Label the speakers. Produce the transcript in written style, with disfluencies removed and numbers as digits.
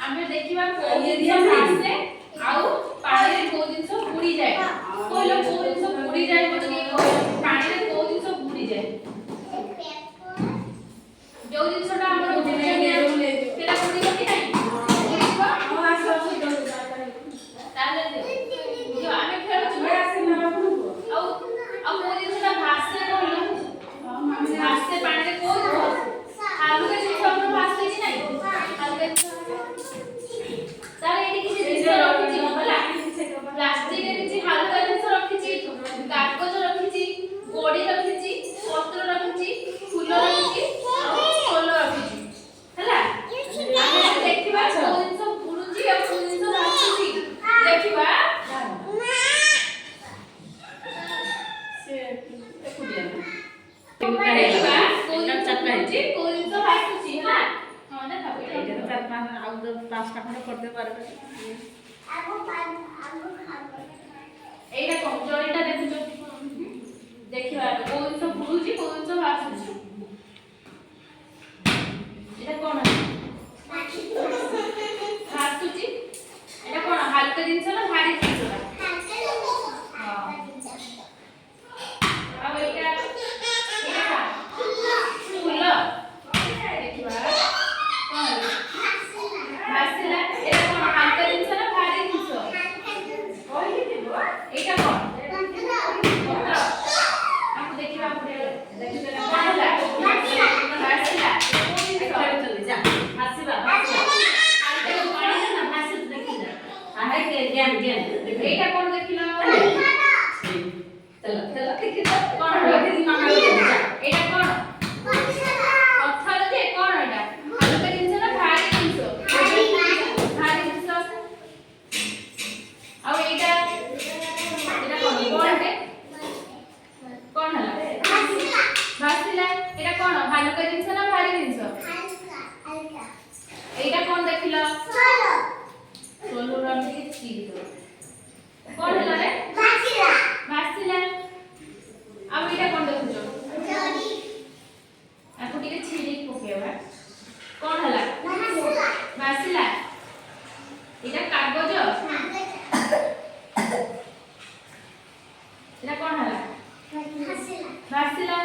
Speaker 1: आमे देखिबा को दिन भासे आउ पानी रे को दिन सब बुडी जाय कहलो को दिन सब बुडी जाय मते के कहलो पानी रे को दिन सब बुडी जाय जो दिन सटा हमर बुडी जाय तेरा बुडी गति नाही बुडीबा हम आसो ताले जो आमे खेल छु आसे ना बाबू आउ को दिन सटा भासे कहलो भासे पानी रे को आलू के दिन सब भासे कि नाही आलू के तारे एटी किसी जिनिस रखिछि होला प्लास्टिक रे किछि हल्का जिनिस रखिछि कागज रखिछि गोडी रखिछि पत्र रखिछि फूल रखिछि फूल रखिछि होला आमे देखिबा को जिनिस पुरुछि आ को जिनिस भासुछि देखिबा से देखुदिया देखिबा को जिनिस चटकाछि को जिनिस भासुछि होला हां देखा एटा चार पांच आउ दो पांचटा खंड कर दे पारबे एटा कमजोरीटा देखुछो देखिबा कोन सब पुरुछि कोन सब आसुछि एटा कोन आसुछि एटा कोन हल्का जिंस ना भारी जिंस हां अब एटा फूल देखिबा कोन भासिला एटा कोन हल्का जिंस ना भारी जिंस ओइ देबो एटा कोन पत्र हम देखिबा देखिबा कोन होला भासिला चल जा भासिबा एटा पानी ना भासि देखिला आहे के ज्ञान ज्ञान एटा कोन देखिला चल चल देखिला कोन होला मामा जा एटा कोन पत्थर जे कोन एटा हल्का जिंस ना भारी जिंस भारी जिंस आ एटा कोन कोन होला भासिला एटा कोन हल्का जिंस ना भारी जिंस हल्का एटा कोन देखिला सोलो रंग के चीज कोन होला रे भासिला अब एटा कोन देखुछो जड़ी आको टिके छिड़ी पकेबा कोन होला भासिला एटा कागज एटा कोन होला भासिला